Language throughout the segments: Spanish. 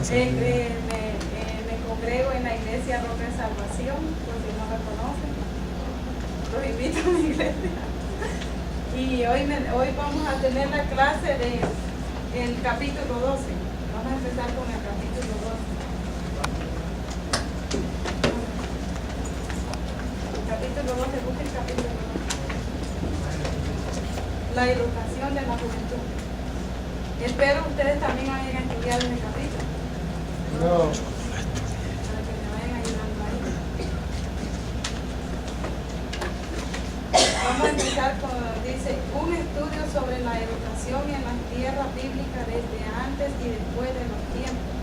Me congrego en la iglesia Roca de Salvación, por si no la conocen. Los invito a mi iglesia. Y hoy vamos a tener la clase del capítulo 12. Vamos a empezar con el capítulo 12. Capítulo 12, busca el capítulo 12. La educación de la juventud. Espero ustedes también hayan estudiado ese capítulo. No. Para que me vayan ayudando ahí. Vamos a empezar con, dice, un estudio sobre la educación en la tierra bíblica desde antes y después de los tiempos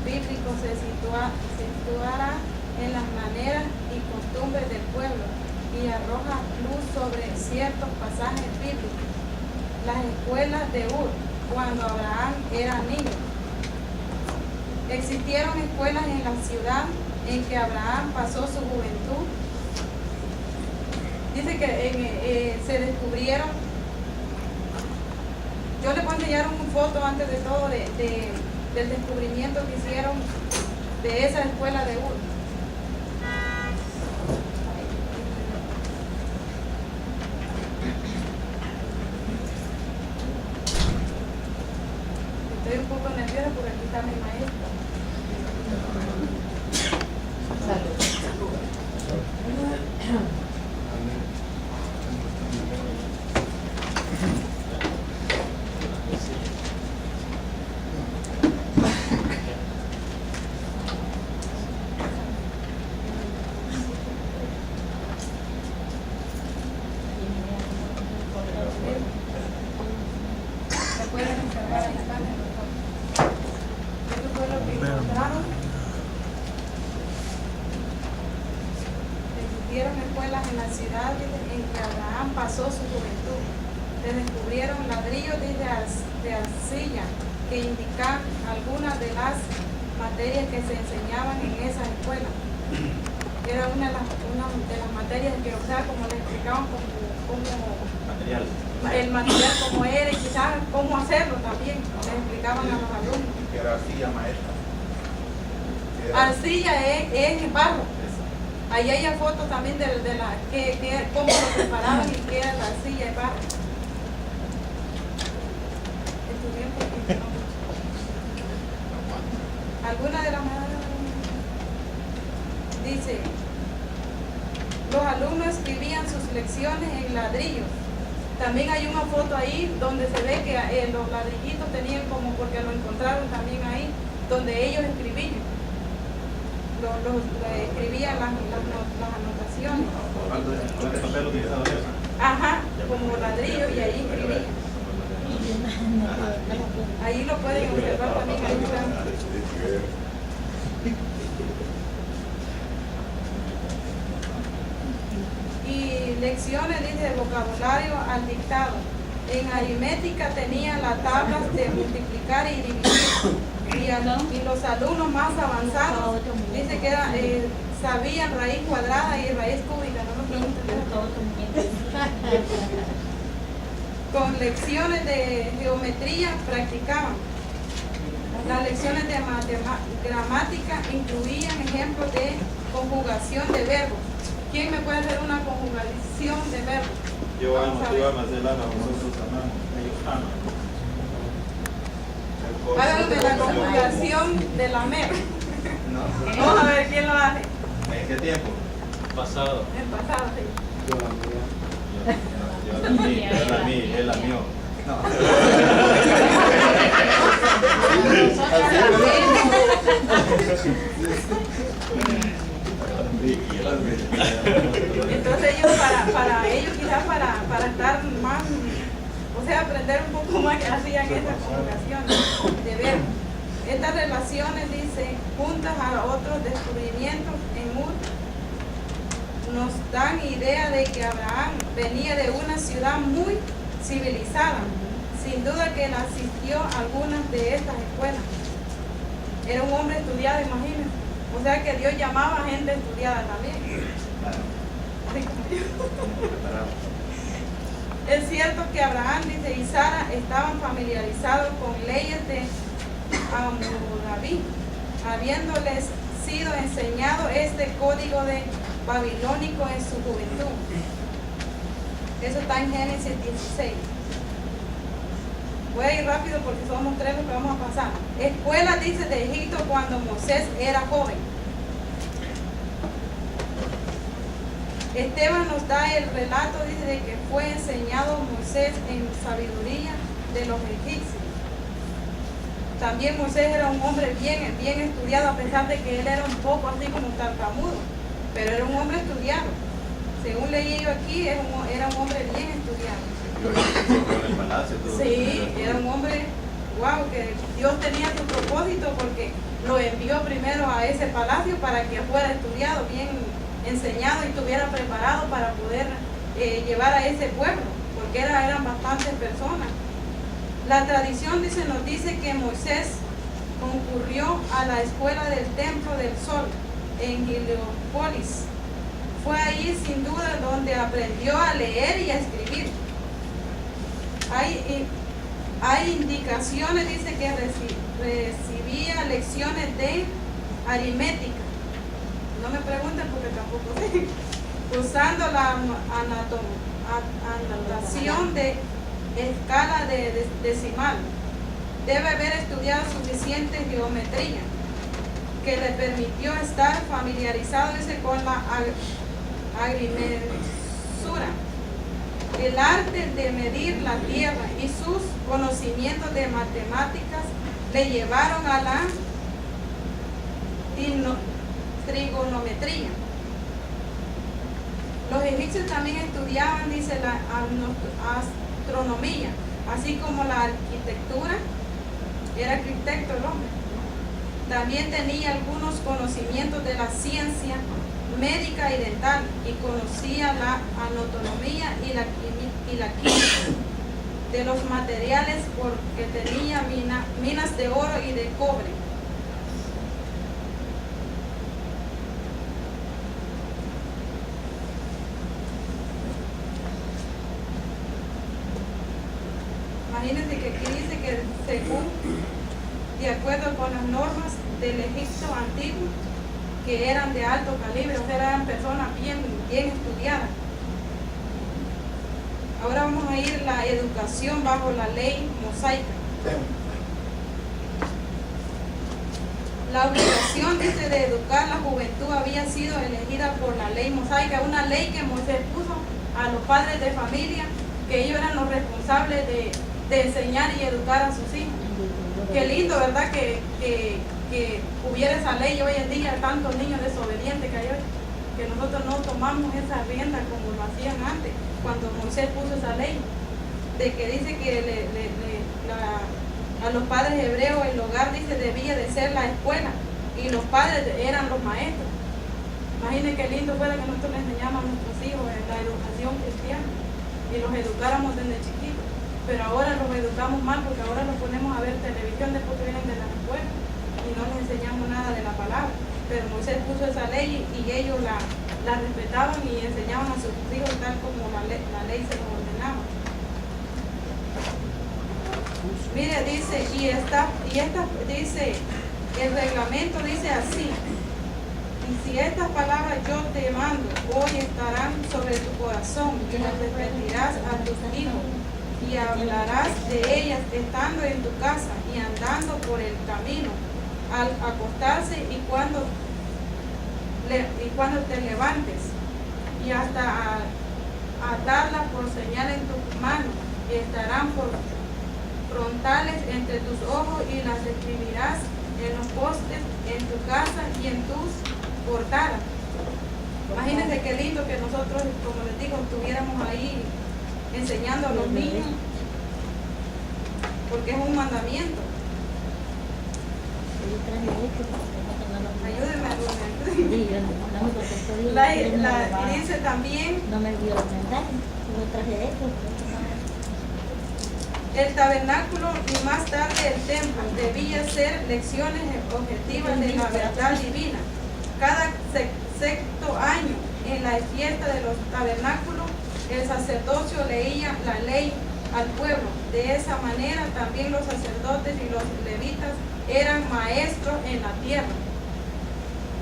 bíblicos se situará en las maneras y costumbres del pueblo y arroja luz sobre ciertos pasajes bíblicos. Las escuelas de Ur, cuando Abraham era niño. Existieron escuelas en la ciudad en que Abraham pasó su juventud. Dice que se descubrieron. Yo les voy a enseñar una foto antes de todo del descubrimiento que hicieron de esa escuela de Ur. Estoy un poco nerviosa porque aquí está mi maestra. ¿Se pueden encargar ahí están? Eso fue lo que encontraron. Existieron escuelas en la ciudad en que Abraham pasó su juventud. Se descubrieron ladrillos de arcilla que indican algunas de las materias que se enseñaban en esas escuelas. Era una de las materias que, o sea, como les explicaban como Material. el material como era y quizás cómo hacerlo también, les explicaban a los alumnos. Que era arcilla maestra. Arcilla es barro. Ahí hay fotos también de cómo lo preparaban y qué era la arcilla y barro. Estudié un poquito, no mucho. Alguna de las dice, los alumnos escribían sus lecciones en ladrillos. También hay una foto ahí donde se ve que los ladrillitos tenían como, porque lo encontraron también ahí, donde ellos escribían. Escribían las anotaciones. ¿El papel utilizado eso? Ajá, como ladrillo y ahí escribían. Ahí lo pueden observar también. Ahí están. Y lecciones, dice, de vocabulario al dictado. En aritmética tenían las tablas de multiplicar y dividir. Y los alumnos más avanzados, dice que sabían raíz cuadrada y raíz cúbica. No me pregunten. Con lecciones de geometría practicaban. Las lecciones de gramática incluían ejemplos de conjugación de verbos. ¿Quién me puede hacer una conjugación de verbos? Yo amo, tú amas, él ama, nosotros amamos, ellos aman. Háganme la conjugación de la MER. No. Vamos a ver quién lo hace. ¿En qué tiempo? Pasado. El pasado, sí. Él la mío. No. Entonces ellos para ellos quizás para estar más, o sea, aprender un poco más que hacían esas conjugaciones de verbos. Estas relaciones, dice, juntas a otros descubrimientos en Ur, nos dan idea de que Abraham venía de una ciudad muy civilizada. Sin duda que él asistió a algunas de estas escuelas. Era un hombre estudiado, imagínense. O sea que Dios llamaba a gente estudiada también. Así como yo. Es cierto que Abraham, dice, y Sara estaban familiarizados con leyes de Hammurabi, habiéndoles sido enseñado este código de babilónico en su juventud. Eso está en Génesis 16. Voy a ir rápido porque somos 3 los que vamos a pasar. Escuela, dice, de Egipto cuando Moisés era joven. Esteban nos da el relato, dice, de que fue enseñado Moisés en sabiduría de los egipcios. También Moisés era un hombre bien estudiado, a pesar de que él era un poco así como tartamudo, pero era un hombre estudiado. Según leí yo aquí, era un hombre bien estudiado. Sí, era un hombre, wow, que Dios tenía su propósito porque lo envió primero a ese palacio para que fuera estudiado, bien enseñado y estuviera preparado para poder llevar a ese pueblo, porque eran bastantes personas. La tradición nos dice que Moisés concurrió a la escuela del Templo del Sol en Heliópolis. Fue ahí sin duda donde aprendió a leer y a escribir. Hay indicaciones, dice, que recibía lecciones de aritmética. No me pregunten porque tampoco sé. Usando la anotación de escala de decimal. Debe haber estudiado suficiente geometría que le permitió estar familiarizado, dice, con la agrimensura, el arte de medir la tierra, y sus conocimientos de matemáticas le llevaron a la trigonometría. Los egipcios también estudiaban, dice, la astronomía, así como la arquitectura. Era arquitecto el hombre. También tenía algunos conocimientos de la ciencia médica y dental, y conocía la anatomía y la química de los materiales, porque tenía minas de oro y de cobre. Imagínense que aquí dice que según, de acuerdo con las normas del Egipto antiguo, que eran de alto calibre, o sea, eran personas bien estudiadas. Ahora vamos a ir a la educación bajo la ley mosaica. La obligación, dice, de educar la juventud había sido elegida por la ley mosaica, una ley que Moisés puso a los padres de familia, que ellos eran los responsables de enseñar y educar a sus hijos. Qué lindo, ¿verdad? Que hubiera esa ley hoy en día, tantos niños desobedientes que hay hoy, que nosotros no tomamos esa rienda como lo hacían antes, cuando Moisés puso esa ley, de que dice que a los padres hebreos el hogar, dice, debía de ser la escuela, y los padres eran los maestros. Imaginen qué lindo fuera que nosotros les enseñáramos a nuestros hijos en la educación cristiana y los educáramos desde chiquitos. Pero ahora los educamos mal, porque ahora los ponemos a ver televisión después que vienen de la escuela y no les enseñamos nada de la palabra. Pero Moisés puso esa ley y ellos la respetaban y enseñaban a sus hijos tal como la ley se los ordenaba. Mire, dice, dice, el reglamento dice así: y si estas palabras yo te mando hoy estarán sobre tu corazón, y las repetirás a tus hijos, y hablarás de ellas estando en tu casa y andando por el camino, al acostarse y cuando te levantes, y hasta atarlas por señal en tus manos, y estarán por frontales entre tus ojos, y las escribirás en los postes, en tu casa y en tus portadas. Imagínense qué lindo que nosotros, como les digo, estuviéramos ahí enseñando a los niños, porque es un mandamiento. Ayúdenme, y dice también, no me dio los mensajes, yo traje esto. el tabernáculo y más tarde el templo debía ser lecciones objetivas de la verdad divina. Cada sexto año, en la fiesta de los tabernáculos, el sacerdocio leía la ley al pueblo. De esa manera también los sacerdotes y los levitas eran maestros en la tierra.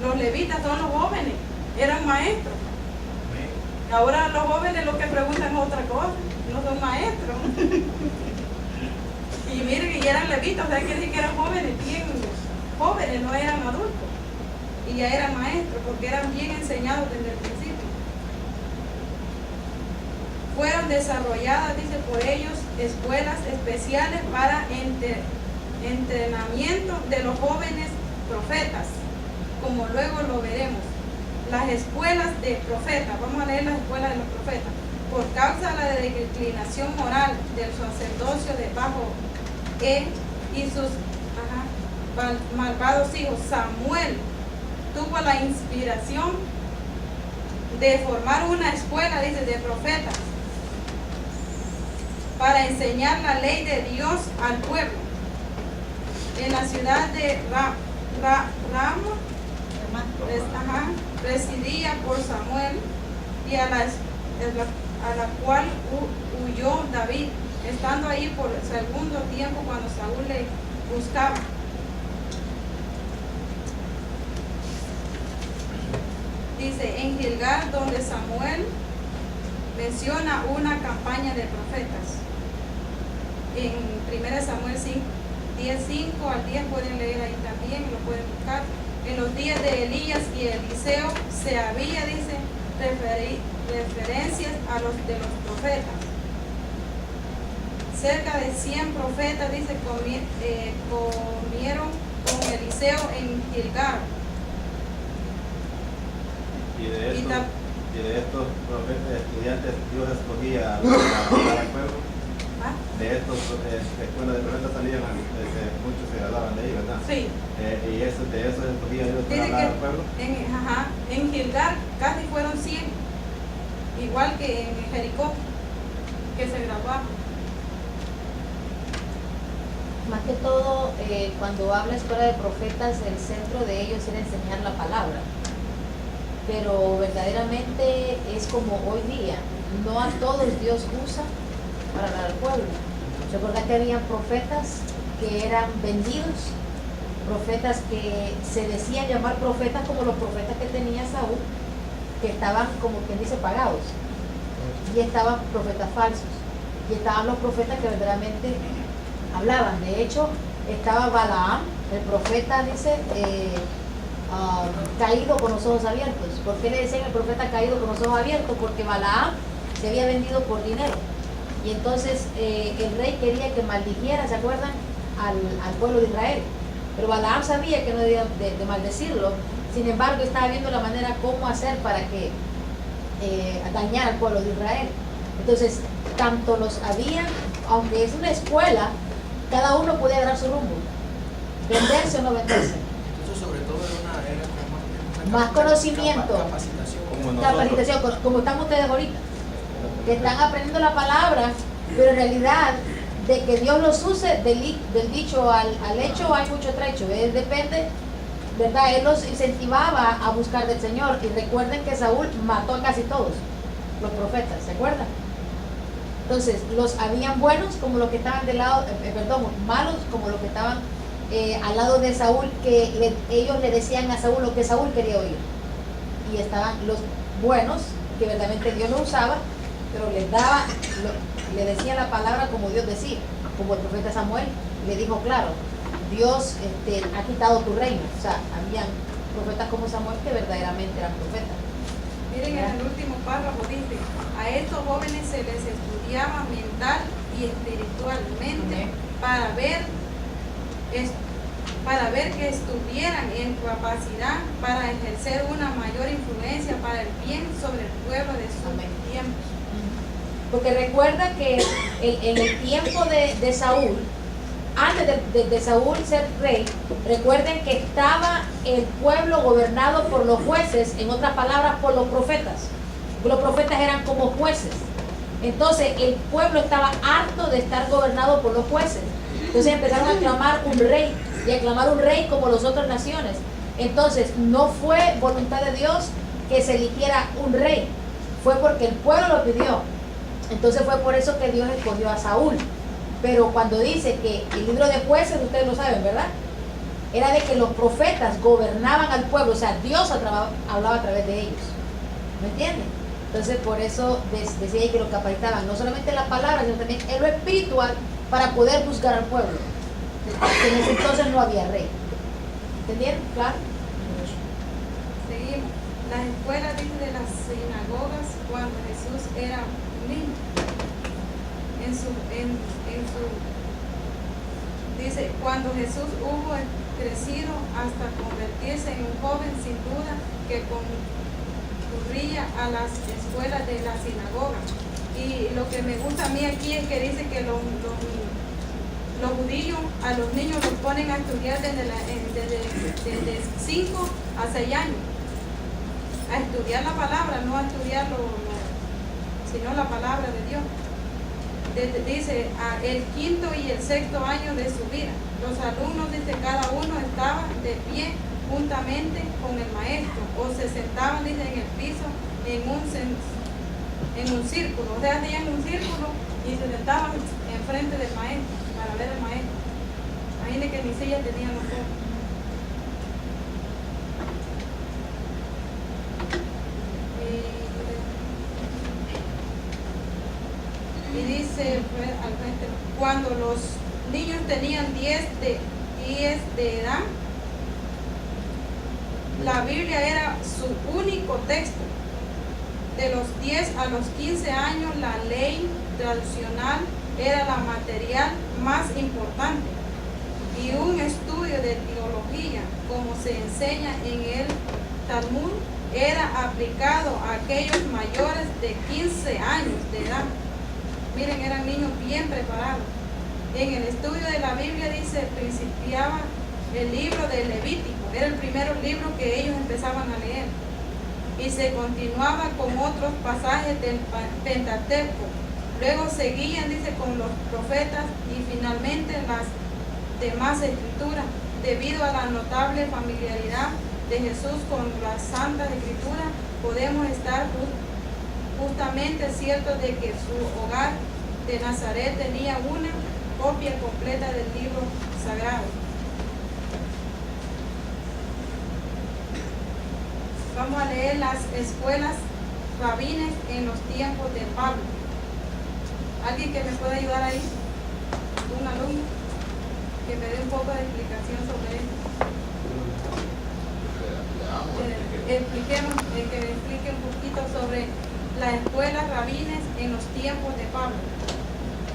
Los levitas son los jóvenes, eran maestros. Ahora los jóvenes lo que preguntan es otra cosa, no son maestros. Y miren, y eran levitas, o sea, quiere decir que eran jóvenes, bien jóvenes, no eran adultos. Y ya eran maestros, porque eran bien enseñados desde el principio. Fueron desarrolladas, dice, por ellos escuelas especiales para entrenamiento de los jóvenes profetas, como luego lo veremos. Las escuelas de profetas, vamos a leer las escuelas de los profetas. Por causa de la declinación moral del sacerdocio de bajo y sus malvados hijos, Samuel tuvo la inspiración de formar una escuela, dice, de profetas para enseñar la ley de Dios al pueblo. En la ciudad de Ramo residía por Samuel, y a la cual huyó David, estando ahí por el segundo tiempo cuando Saúl le buscaba. Dice, en Gilgal, donde Samuel menciona una campaña de profetas. En 1 Samuel 10:5 al 10 pueden leer ahí también, lo pueden buscar. En los días de Elías y Eliseo se había, dice, referencias a los de los profetas. Cerca de 100 profetas, dice, comieron con Eliseo en Gilgal. Y de estos profetas estudiantes, Dios escogía al pueblo. De estos escuelas de profetas salían, muchos se graduaban de ahí, ¿verdad? Sí. Y de esos escogía Dios para hablar al pueblo. En Gilgal casi fueron 100, igual que en Jericó, que se graduaron. Más que todo, cuando habla escuela de profetas, el centro de ellos era enseñar la palabra. Pero verdaderamente es como hoy día, no a todos Dios usa para hablar al pueblo. Recuerda que había profetas que eran vendidos, profetas que se decían llamar profetas como los profetas que tenía Saúl, que estaban, como quien dice, pagados. Y estaban profetas falsos. Y estaban los profetas que verdaderamente hablaban. De hecho, estaba Balaam, el profeta, dice, caído con los ojos abiertos. ¿Por qué le decían el profeta caído con los ojos abiertos? Porque Balaam se había vendido por dinero. Y entonces el rey quería que maldijera, ¿se acuerdan?, al pueblo de Israel. Pero Balaam sabía que no debía de maldecirlo. Sin embargo, estaba viendo la manera cómo hacer para que dañar al pueblo de Israel. Entonces, tanto los había, aunque es una escuela, cada uno podía agarrar su rumbo, venderse o no venderse. Eso sobre todo era más conocimiento, capacitación. como están ustedes ahorita, que están aprendiendo la palabra, pero en realidad de que Dios los use del dicho al hecho hay mucho trecho. Él depende, ¿verdad? Él los incentivaba a buscar del Señor. Y recuerden que Saúl mató a casi todos los profetas, ¿se acuerdan? Entonces, los habían buenos como los que estaban del lado, malos como los que estaban al lado de Saúl, que ellos le decían a Saúl lo que Saúl quería oír. Y estaban los buenos, que verdaderamente Dios lo usaba, pero le decía la palabra como Dios decía, como el profeta Samuel le dijo claro, Dios ha quitado tu reino. O sea, habían profetas como Samuel que verdaderamente eran profetas. Miren, en el último párrafo dice, a estos jóvenes se les estudiaba mental y espiritualmente para ver que estuvieran en capacidad para ejercer una mayor influencia para el bien sobre el pueblo de sus tiempos. Porque recuerda que en el tiempo de Saúl, antes de Saúl ser rey, recuerden que estaba el pueblo gobernado por los jueces, en otras palabras, por los profetas. Los profetas eran como jueces. Entonces el pueblo estaba harto de estar gobernado por los jueces. Entonces empezaron a clamar un rey, y a clamar un rey como las otras naciones. Entonces no fue voluntad de Dios que se eligiera un rey, fue porque el pueblo lo pidió. Entonces fue por eso que Dios escogió a Saúl. Pero cuando dice que el libro de Jueces, ustedes lo saben, ¿verdad? Era de que los profetas gobernaban al pueblo, o sea, Dios hablaba a través de ellos. ¿Me entienden? Entonces por eso decía ahí que lo capacitaban, no solamente la palabra, sino también en lo espiritual para poder juzgar al pueblo. Que en ese entonces no había rey. ¿Entendieron? Claro. Seguimos. Las escuelas, dice, de las sinagogas cuando Jesús era niño. Dice, cuando Jesús hubo crecido hasta convertirse en un joven, sin duda que concurría a las escuelas de la sinagoga. Y lo que me gusta a mí aquí es que dice que los judíos a los niños los ponen a estudiar desde 5 a 6 años. A estudiar la palabra, no a estudiar sino la palabra de Dios. Dice, el quinto y el sexto año de su vida. Los alumnos, dice, cada uno estaba de pie juntamente con el maestro, o se sentaban, dice, en el piso en un círculo. O sea, hacían un círculo y se sentaban enfrente del maestro para ver al maestro. Imagínense que ni silla tenían los dos. Y dice al frente, cuando los niños tenían 10 de edad, la Biblia era su único texto. De los 10 a los 15 años, la ley tradicional era la material más importante. Y un estudio de teología, como se enseña en el Talmud, era aplicado a aquellos mayores de 15 años de edad. Miren, eran niños bien preparados. En el estudio de la Biblia, dice, principiaba el libro de Levítico. Era el primer libro que ellos empezaban a leer. Y se continuaba con otros pasajes del Pentateuco. Luego seguían, dice, con los profetas y finalmente las demás escrituras. Debido a la notable familiaridad de Jesús con las Santas Escrituras, podemos estar justamente cierto de que su hogar de Nazaret tenía una copia completa del libro sagrado. Vamos a leer las escuelas rabines en los tiempos de Pablo. ¿Alguien que me pueda ayudar ahí? ¿Un alumno? Que me dé un poco de explicación sobre esto. Que me explique un poquito sobre las escuelas rabines en los tiempos de Pablo.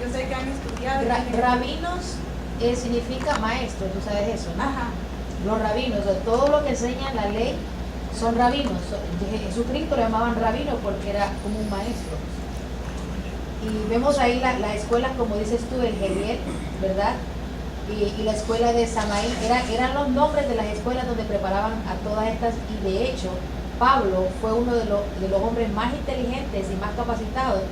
Yo sé que han estudiado. Rabinos significa maestro, tú sabes eso, ¿no? Ajá. Los rabinos, o sea, todo lo que enseña la ley son rabinos. Jesucristo lo llamaban rabino porque era como un maestro. Y vemos ahí las escuelas, como dices tú, el Geliel, ¿verdad? Y la escuela de Samaí, eran los nombres de las escuelas donde preparaban a todas estas, y de hecho Pablo fue uno de los hombres más inteligentes y más capacitados,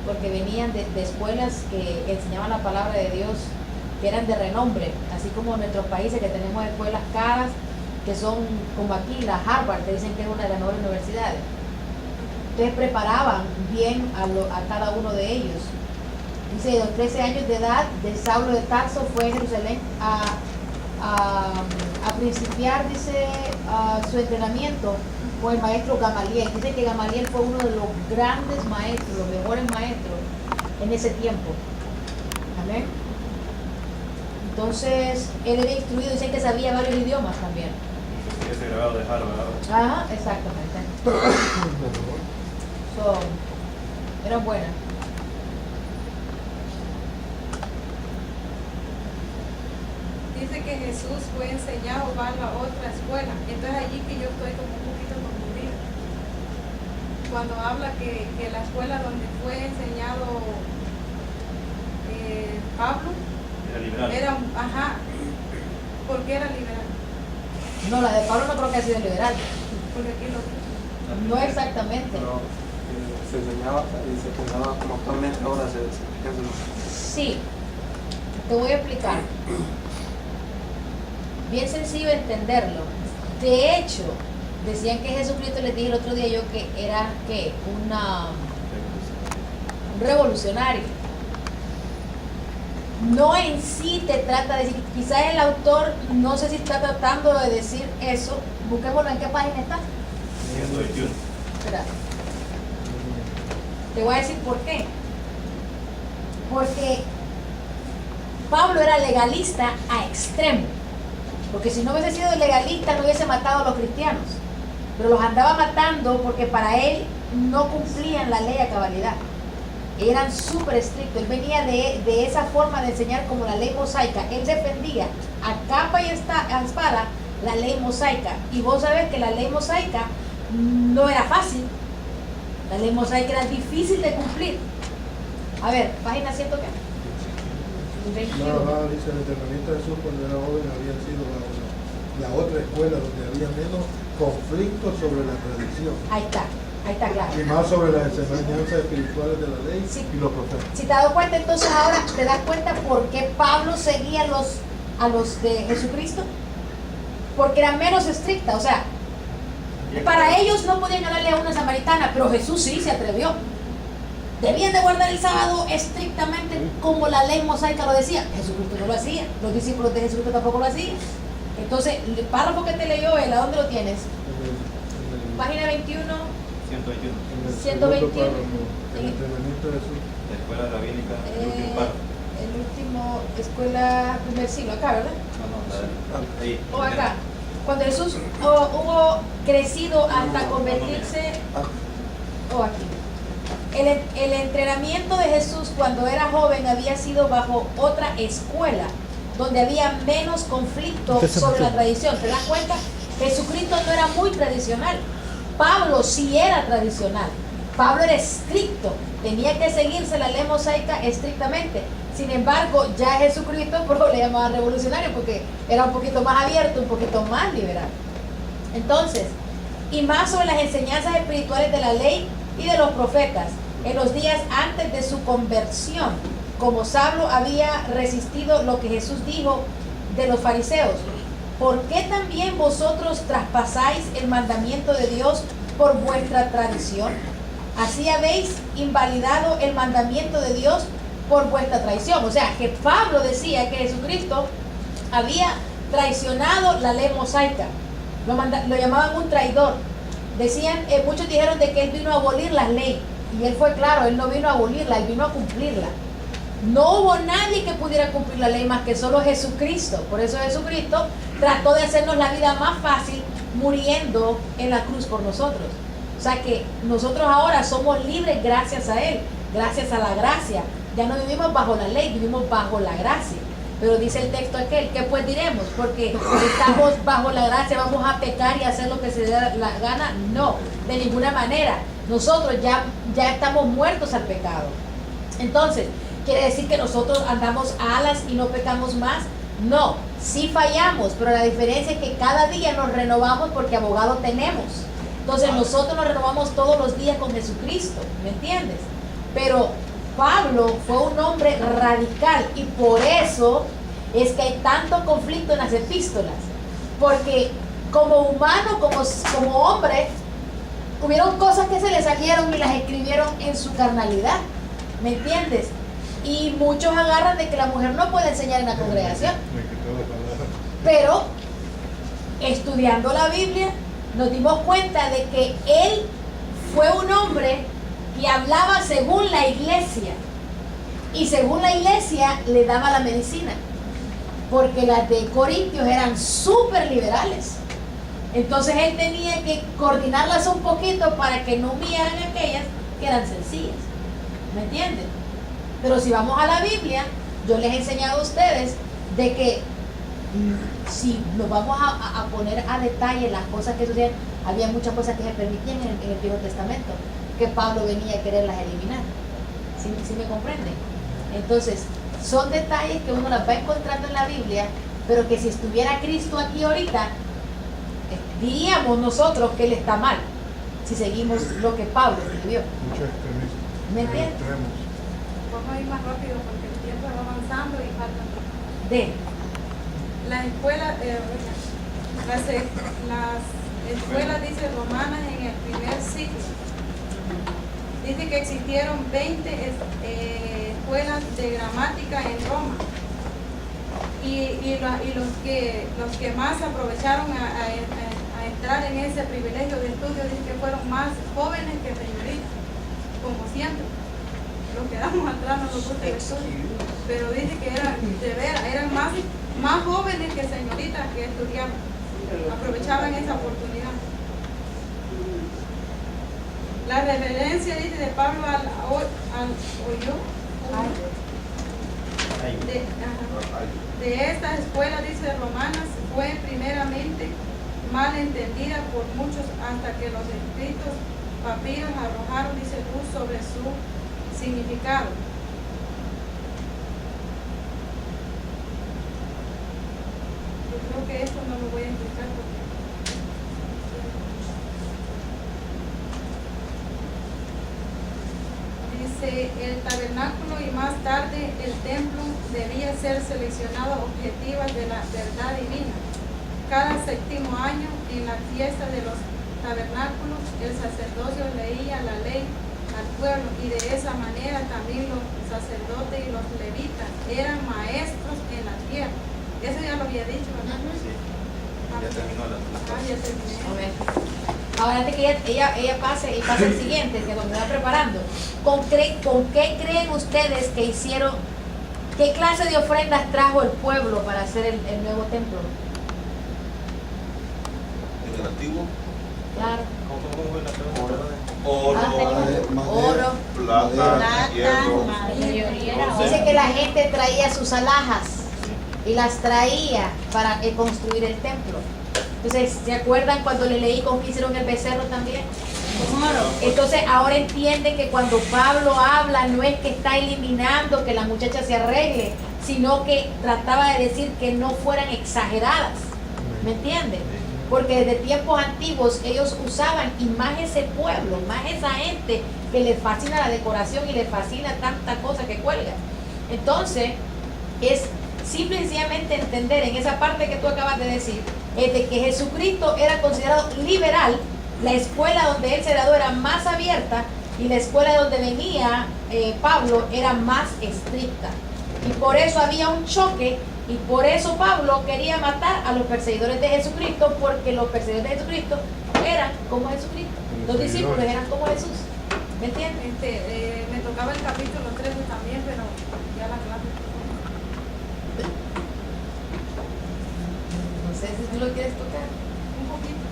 porque venían de escuelas que enseñaban la palabra de Dios, que eran de renombre, así como en nuestros países que tenemos escuelas caras, que son como aquí, la Harvard, que dicen que es una de las mejores universidades. Entonces preparaban bien a cada uno de ellos. Dice, de los 13 años de edad, de Saulo de Tarso fue a Jerusalén a principiar, dice, su entrenamiento con el maestro Gamaliel. Dice que Gamaliel fue uno de los grandes maestros, los mejores maestros en ese tiempo. Amén. Entonces, él era instruido, dicen que sabía varios idiomas también. Ese grabado de Harvard. Ajá, exactamente. Eran buenas. Dice que Jesús fue enseñado, va a la otra escuela. Entonces allí que yo estoy como un poquito confundida. Cuando habla que la escuela donde fue enseñado Pablo Era liberal. era ajá. ¿Por qué era liberal? No, la de Pablo no creo que haya sido liberal. Porque aquí lo No exactamente. Pero se enseñaba y se fundaba como actualmente ahora se enseña. Sí, te voy a explicar. Bien sencillo entenderlo. De hecho, decían que Jesucristo, les dije el otro día yo que era ¿qué? revolucionario. No en sí te trata de decir, quizás el autor no sé si está tratando de decir eso. Busquémoslo, ¿en qué página está? 121. Espera. Te voy a decir por qué. Porque Pablo era legalista a extremo. Porque si no hubiese sido legalista no hubiese matado a los cristianos. Pero los andaba matando porque para él no cumplían la ley a cabalidad. Eran súper estrictos. Él venía de esa forma de enseñar como la ley mosaica. Él defendía a capa y a espada la ley mosaica. Y vos sabés que la ley mosaica no era fácil. La ley mosaica era difícil de cumplir. A ver, página 100 ¿qué? 21. Dice el entrenamiento de Jesús cuando era joven había sido la otra escuela donde había menos conflictos sobre la tradición. Ahí está claro. Y más sobre las enseñanzas espirituales de la ley Sí. y los profetas. Si te has dado cuenta, entonces ahora te das cuenta por qué Pablo seguía a los de Jesucristo. Porque era menos estricta, o sea, para ellos no podían ganarle a una samaritana, pero Jesús sí se atrevió. Debían de guardar el sábado estrictamente como la ley mosaica lo decía. Jesucristo no lo hacía, los discípulos de Jesucristo tampoco lo hacían. Entonces, el párrafo que te leyó él, ¿a dónde lo tienes? Página 21. 121. En el 121. segundo párrafo, el entrenamiento de Jesús. La escuela rabínica, el último párrafo. El último, escuela primer siglo, acá, ¿verdad? No, ahí. O acá. Cuando Jesús hubo crecido hasta convertirse, o aquí. El entrenamiento de Jesús cuando era joven había sido bajo otra escuela, donde había menos conflicto sobre la tradición. ¿Te das cuenta? Jesucristo no era muy tradicional. Pablo sí era tradicional. Pablo era estricto, tenía que seguirse la ley mosaica estrictamente. Sin embargo, ya Jesucristo le llamaba revolucionario porque era un poquito más abierto, un poquito más liberal. Entonces, y más sobre las enseñanzas espirituales de la ley y de los profetas, en los días antes de su conversión, como Saulo había resistido lo que Jesús dijo de los fariseos. ¿Por qué también vosotros traspasáis el mandamiento de Dios por vuestra tradición? Así habéis invalidado el mandamiento de Dios por vuestra traición. O sea, que Pablo decía que Jesucristo había traicionado la ley mosaica. Lo llamaban un traidor. Decían, muchos dijeron de que él vino a abolir la ley. Y él fue claro, él no vino a abolirla, él vino a cumplirla. No hubo nadie que pudiera cumplir la ley más que solo Jesucristo. Por eso Jesucristo trató de hacernos la vida más fácil muriendo en la cruz por nosotros. O sea que nosotros ahora somos libres gracias a Él, gracias a la gracia. Ya no vivimos bajo la ley, vivimos bajo la gracia. Pero dice el texto aquel, ¿qué pues diremos? Porque estamos bajo la gracia, vamos a pecar y hacer lo que se dé la gana. No, de ninguna manera. Nosotros ya estamos muertos al pecado. Entonces, ¿quiere decir que nosotros andamos a alas y no pecamos más? No, sí fallamos, pero la diferencia es que cada día nos renovamos porque abogado tenemos. Entonces nosotros nos renovamos todos los días con Jesucristo, ¿me entiendes? Pero Pablo fue un hombre radical y por eso es que hay tanto conflicto en las epístolas. Porque como humano, como hombre, hubieron cosas que se le salieron y las escribieron en su carnalidad, ¿me entiendes? Y muchos agarran de que la mujer no puede enseñar en la congregación. Pero estudiando la Biblia nos dimos cuenta de que él fue un hombre que hablaba según la iglesia. Y según la iglesia le daba la medicina. Porque las de Corintios eran súper liberales. Entonces él tenía que coordinarlas un poquito para que no humillaran aquellas que eran sencillas. ¿Me entienden? Pero si vamos a la Biblia, yo les he enseñado a ustedes de que si nos vamos a poner a detalle las cosas que sucedían, había muchas cosas que se permitían en el Antiguo Testamento, que Pablo venía a quererlas eliminar. ¿Sí me comprenden? Entonces, son detalles que uno las va encontrando en la Biblia, pero que si estuviera Cristo aquí ahorita, diríamos nosotros que él está mal, si seguimos lo que Pablo escribió. Mucho extremismo. ¿Me entiendes? Vamos a ir más rápido porque el tiempo va avanzando y faltan. Las escuelas, las escuelas, dice Romanas, en el primer siglo, Dice que existieron 20 escuelas de gramática en Roma. Y los que más aprovecharon a entrar en ese privilegio de estudio, dice que fueron más jóvenes que señoritas, como siempre. Los que damos atrás no nos gusta el estudio, pero dice que eran más jóvenes que señoritas que estudiaban, aprovechaban esa oportunidad. La reverencia, dice, de Pablo al hoyo de estas escuelas, dice, romanas, fue primeramente mal entendida por muchos hasta que los escritos papiros arrojaron, dice, luz sobre su significado. Yo creo que esto no lo voy a explicar porque dice, el tabernáculo y más tarde el templo debía ser seleccionado objetivas de la verdad divina. Cada séptimo año, en la fiesta de los tabernáculos, el sacerdocio leía la ley al pueblo, y de esa manera también los sacerdotes y los levitas eran maestros en la tierra. Eso ya lo había dicho, ¿verdad? Sí. Ya terminó la Ya terminé. Amén. Ahora antes que ella pase y pase el siguiente, que cuando me va preparando, ¿con qué creen ustedes que hicieron, qué clase de ofrendas trajo el pueblo para hacer el nuevo templo? En el antiguo, Claro. ¿Cómo fue la pregunta? Oro, plata, hierro. Dice que la gente traía sus alhajas y las traía para construir el templo. Entonces, ¿se acuerdan cuando le leí cómo hicieron el becerro también? Entonces, ahora entienden que cuando Pablo habla, no es que está eliminando que la muchacha se arregle, sino que trataba de decir que no fueran exageradas. ¿Me entienden? Porque desde tiempos antiguos ellos usaban, y más ese pueblo, más esa gente que les fascina la decoración y les fascina tanta cosa que cuelga. Entonces, es simple y sencillamente entender en esa parte que tú acabas de decir, es de que Jesucristo era considerado liberal, la escuela donde él se graduó era más abierta y la escuela donde venía Pablo era más estricta. Y por eso había un choque, y por eso Pablo quería matar a los perseguidores de Jesucristo, porque los perseguidores de Jesucristo eran como Jesucristo. Los discípulos eran como Jesús. ¿Me entiendes? Me tocaba el capítulo 13 también, pero ya la clase. No sé si tú lo quieres tocar. Un poquito.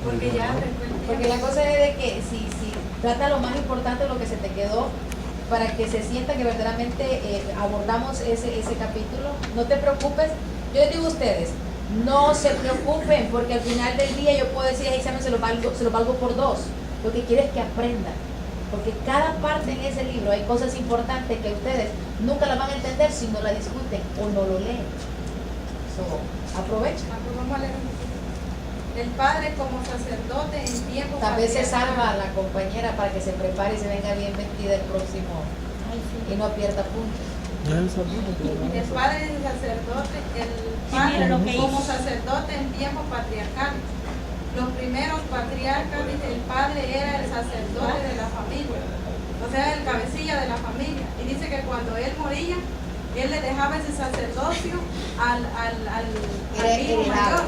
Porque ya recuerdo. Porque la cosa es de que si trata lo más importante de lo que se te quedó, para que se sienta que verdaderamente abordamos ese capítulo. No te preocupes, yo les digo a ustedes, no se preocupen, porque al final del día yo puedo decir, ese examen se lo valgo por 2. Lo que quiero es que aprendan, porque cada parte en ese libro hay cosas importantes que ustedes nunca las van a entender si no la discuten o no lo leen. Aprovechen. Vamos a leer un poquito. El padre como sacerdote en tiempo Tal vez se patriarcal. salva a la compañera para que se prepare y se venga bien vestida el próximo y no pierda puntos. El padre como sacerdote en tiempo patriarcal. Los primeros patriarcas, dice, el padre era el sacerdote de la familia, o sea, el cabecilla de la familia. Y dice que cuando él moría, él le dejaba ese sacerdocio al hijo mayor.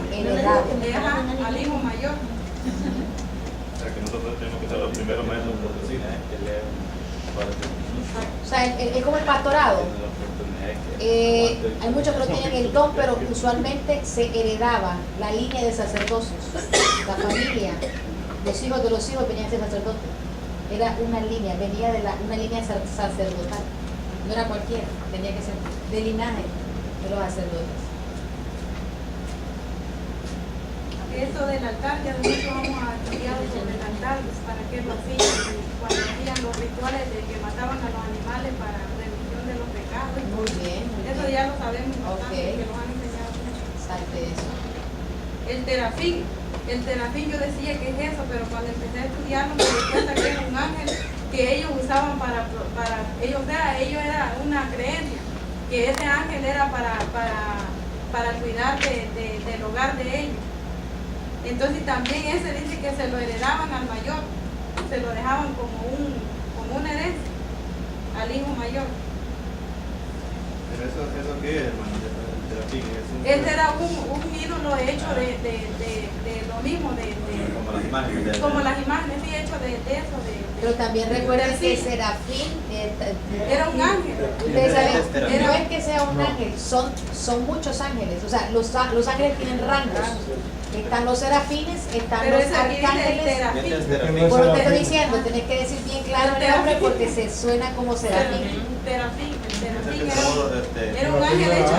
Al hijo mayor. O sea que nosotros tenemos que ser los primeros maestros de cocina, que leer para O sea, es como el pastorado. Hay muchos que no tienen el don, pero usualmente se heredaba la línea de sacerdocios. La familia, los hijos de los hijos venían a ser sacerdotes. Era una línea, venía de una línea sacerdotal. No era cualquiera, tenía que ser de linaje de los sacerdotes. Esto del altar, ya después vamos a estudiar sobre el altar, para qué lo hacían, cuando hacían los rituales de que mataban a los animales para remisión de los pecados. Muy bien, muy Eso bien. ya lo sabemos bastante, Ok. que nos han enseñado mucho. Salte eso. El terafín yo decía que es eso, pero cuando empecé a estudiarlo me di cuenta que es un ángel que ellos usaban para ellos, o sea, ellos era una creencia, que ese ángel era para cuidar del hogar de ellos. Entonces también ese dice que se lo heredaban al mayor, se lo dejaban como una herencia al hijo mayor. Pero eso qué es, hermano, el terafín, Este era un ídolo hecho de lo mismo, como las imágenes. como las imágenes, sí, hecho de eso, Pero también recuerden que Sí. Serafín era un ángel. ustedes saben, Serafín. no es que sea un ángel, son muchos ángeles. O sea, los ángeles tienen rangos. Están los serafines, están Pero los ese aquí dice arcángeles. terafín. Este es No terafín. es Por lo que estoy serafín. diciendo, tenés que decir bien claro el nombre porque se suena como serafín. Terafín, el terafín Este era todo, era un ángel hecho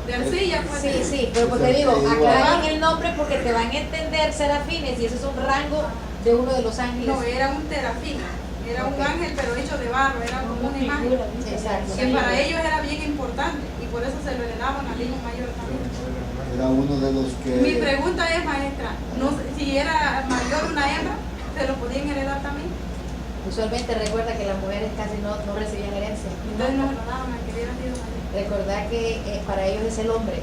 de arcilla, pues. Sí, sí, pero porque digo, aclaren el nombre porque te van a entender serafines y ese es un rango de uno de los ángeles. No, era un terafín. Era un ángel pero hecho de barro, era como una imagen. Exacto. Que para ellos era bien importante y por eso se lo heredaban al hijo mayor también. Era uno de los que... Mi pregunta es, maestra, no sé, si era mayor una hembra, ¿se lo podían heredar también? Usualmente recuerda que las mujeres casi no recibían herencia. Entonces no se lo daban al que hubiera sido mayor. Recordad que para ellos es el hombre.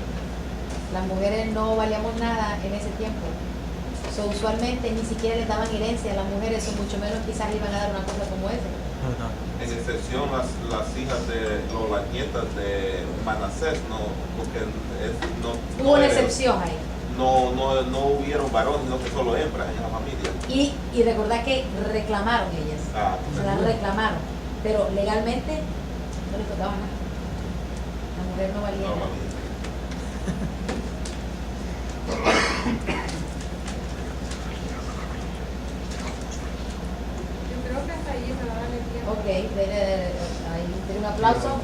Las mujeres no valíamos nada en ese tiempo. So, usualmente ni siquiera les daban herencia a las mujeres, o mucho menos quizás le iban a dar una cosa como esa. En excepción las hijas las nietas de Manasés, no, porque no Hubo una era- excepción ahí. no hubieron varones, sino que solo hembras en la familia. Y recordad que reclamaron ellas. Ah, Se las reclamaron. Pero legalmente no les tocaba nada. La mujer no valía no, nada. familia. Yo creo que hasta ahí se va a darle tiempo. Ok, ahí tiene un aplauso.